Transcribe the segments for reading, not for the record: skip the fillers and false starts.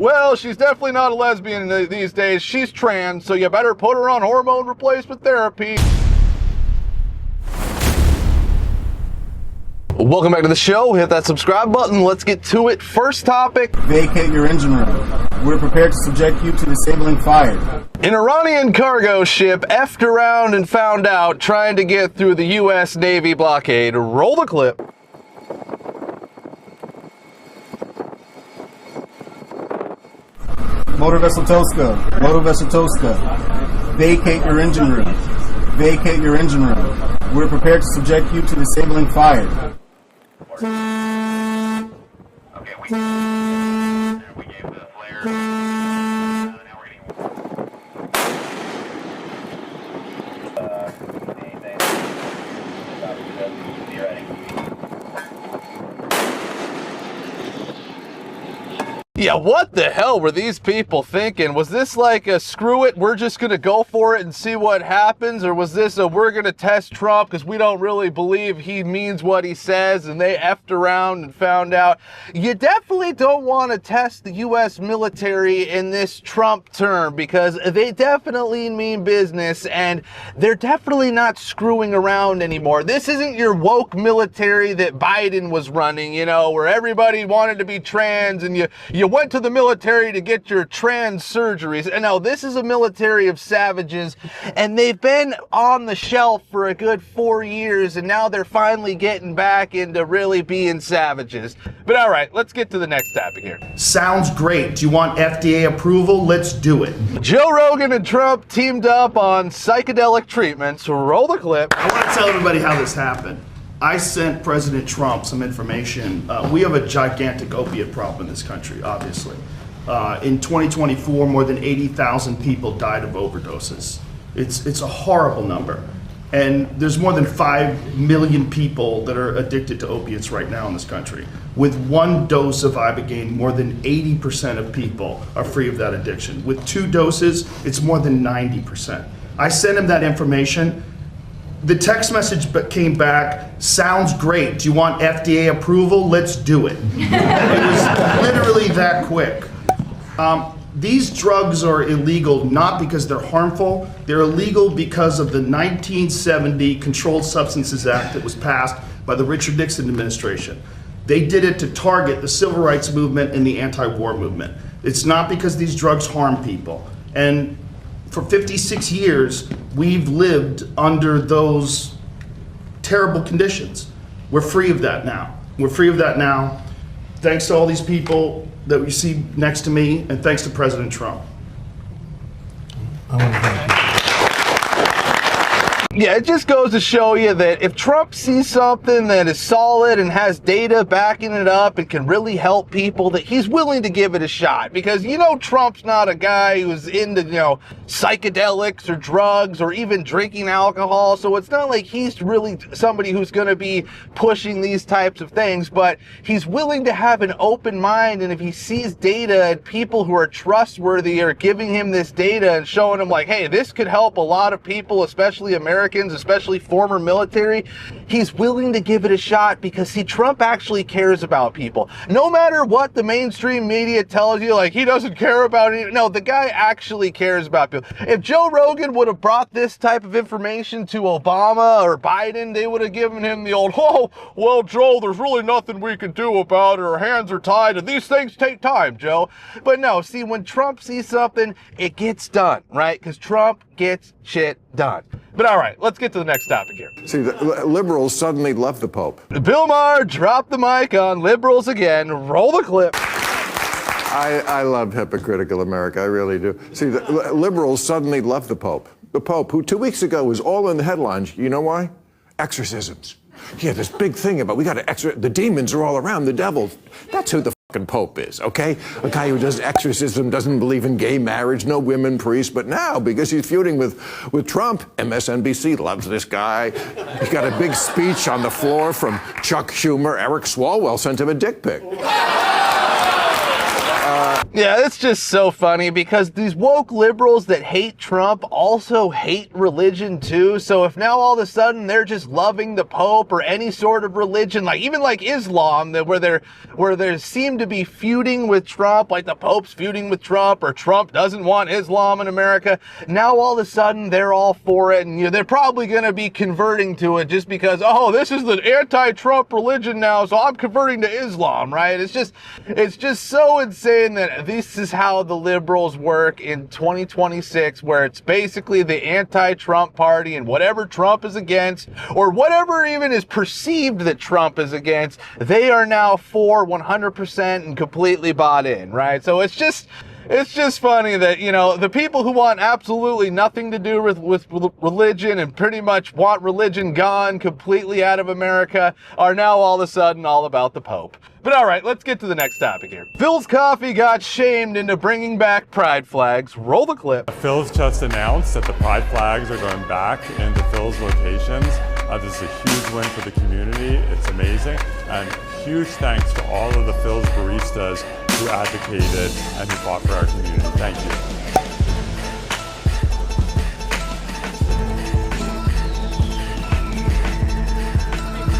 Well, she's definitely not a lesbian these days. She's trans, so you better put her on hormone replacement therapy. Welcome back to the show. Hit that subscribe button. Let's get to it. First topic. Vacate your engine room. We're prepared to subject you to disabling fire. An Iranian cargo ship effed around and found out trying to get through the U.S. Navy blockade. Roll the clip. Motor vessel Toska. Motor vessel Toska. Vacate your engine room. Vacate your engine room. We're prepared to subject you to disabling fire. Okay, we gave the flare. Now we're getting be ready. Yeah, what the hell were these people thinking? Was this like a screw it, we're just gonna go for it and see what happens? Or was this a we're gonna test Trump because we don't really believe he means what he says, and they effed around and found out? You definitely don't want to test the U.S. military in this Trump term because they definitely mean business and they're definitely not screwing around anymore. This isn't your woke military that Biden was running, you know, where everybody wanted to be trans and you went to the military to get your trans surgeries. And now this is a military of savages, and they've been on the shelf for a good 4 years, and now they're finally getting back into really being savages. But all right, let's get to the next topic here. Sounds great. Do you want FDA approval? Let's do it. Joe Rogan and Trump teamed up on psychedelic treatments. Roll the clip. I want to tell everybody how this happened. I sent President Trump some information. We have a gigantic opiate problem in this country, obviously. In 2024, more than 80,000 people died of overdoses. It's a horrible number. And there's more than 5 million people that are addicted to opiates right now in this country. With one dose of Ibogaine, more than 80% of people are free of that addiction. With 2 doses, it's more than 90%. I sent him that information. The text message came back, sounds great. Do you want FDA approval? Let's do it. It was literally that quick. These drugs are illegal not because they're harmful. They're illegal because of the 1970 Controlled Substances Act that was passed by the Richard Nixon administration. They did it to target the civil rights movement and the anti-war movement. It's not because these drugs harm people. And for 56 years, we've lived under those terrible conditions. We're free of that now. We're free of that now. Thanks to all these people that we see next to me, and thanks to President Trump. I want to thank you. Yeah, it just goes to show you that if Trump sees something that is solid and has data backing it up and can really help people, that he's willing to give it a shot. Because, you know, Trump's not a guy who's into, you know, psychedelics or drugs or even drinking alcohol. So it's not like he's really somebody who's going to be pushing these types of things, but he's willing to have an open mind. And if he sees data and people who are trustworthy are giving him this data and showing him like, hey, this could help a lot of people, especially Americans, especially former military, he's willing to give it a shot because, see, Trump actually cares about people. No matter what the mainstream media tells you, like, he doesn't care about it. No, the guy actually cares about people. If Joe Rogan would have brought this type of information to Obama or Biden, they would have given him the old, oh, well, Joe, there's really nothing we can do about it. Our hands are tied, and these things take time, Joe. But no, see, when Trump sees something, it gets done, right? Because Trump gets shit done. But all right, let's get to the next topic here. See, the liberals suddenly love the Pope. Bill Maher dropped the mic on liberals again. Roll the clip. I love hypocritical America, I really do. See, the liberals suddenly love the Pope. The Pope, who 2 weeks ago was all in the headlines. You know why? Exorcisms. Yeah, this big thing about we got to the demons are all around, the devil. That's who the fucking Pope is, okay? A guy who does exorcism, doesn't believe in gay marriage, no women priests. But now, because he's feuding with Trump, MSNBC loves this guy. He got a big speech on the floor from Chuck Schumer. Eric Swalwell sent him a dick pic. Yeah, it's just so funny because these woke liberals that hate Trump also hate religion too. So if now all of a sudden they're just loving the Pope or any sort of religion, like even like Islam, that where they seem to be feuding with Trump, like the Pope's feuding with Trump, or Trump doesn't want Islam in America. Now all of a sudden they're all for it, and you know, they're probably going to be converting to it just because, oh, this is the anti-Trump religion now, so I'm converting to Islam, right? It's just so insane that this is how the liberals work in 2026, where it's basically the anti-Trump party, and whatever Trump is against, or whatever even is perceived that Trump is against, they are now for 100% and completely bought in, right? So it's just funny that, you know, the people who want absolutely nothing to do with religion and pretty much want religion gone completely out of America are now all of a sudden all about the Pope. But all right, let's get to the next topic here. Philz Coffee got shamed into bringing back pride flags. Roll the clip. Philz just announced that the pride flags are going back into Philz locations. This is a huge win for the community. It's amazing. And huge thanks to all of the Philz baristas who advocated and who fought for our community. Thank you.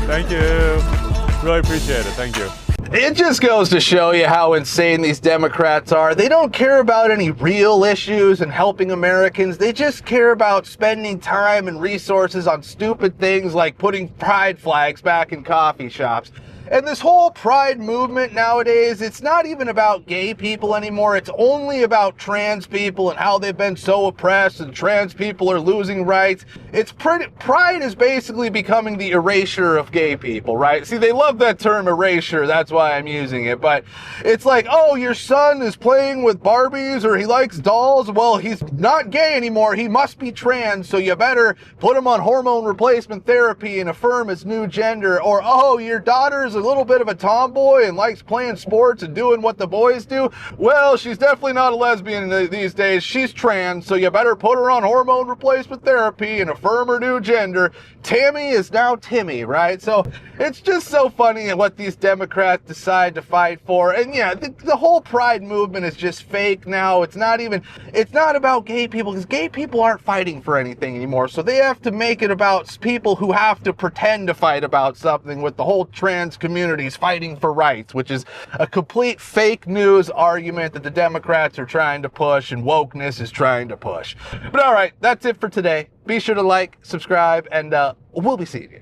Thank you. Really appreciate it. Thank you. It just goes to show you how insane these Democrats are. They don't care about any real issues and helping Americans. They just care about spending time and resources on stupid things like putting pride flags back in coffee shops. And this whole pride movement nowadays, it's not even about gay people anymore. It's only about trans people and how they've been so oppressed and trans people are losing rights. Pride is basically becoming the erasure of gay people, right? See, they love that term erasure. That's why I'm using it. But it's like, oh, your son is playing with Barbies or he likes dolls. Well, he's not gay anymore. He must be trans. So you better put him on hormone replacement therapy and affirm his new gender. Or, oh, your daughter's a little bit of a tomboy and likes playing sports and doing what the boys do. Well, she's definitely not a lesbian these days. She's trans, so you better put her on hormone replacement therapy and affirm her new gender. Tammy is now Timmy, right? So it's just so funny what these Democrats decide to fight for. And yeah, the whole pride movement is just fake now. It's not about gay people, because gay people aren't fighting for anything anymore. So they have to make it about people who have to pretend to fight about something, with the whole trans communities fighting for rights, which is a complete fake news argument that the Democrats are trying to push and wokeness is trying to push. But all right, that's it for today. Be sure to like, subscribe, and we'll be seeing you.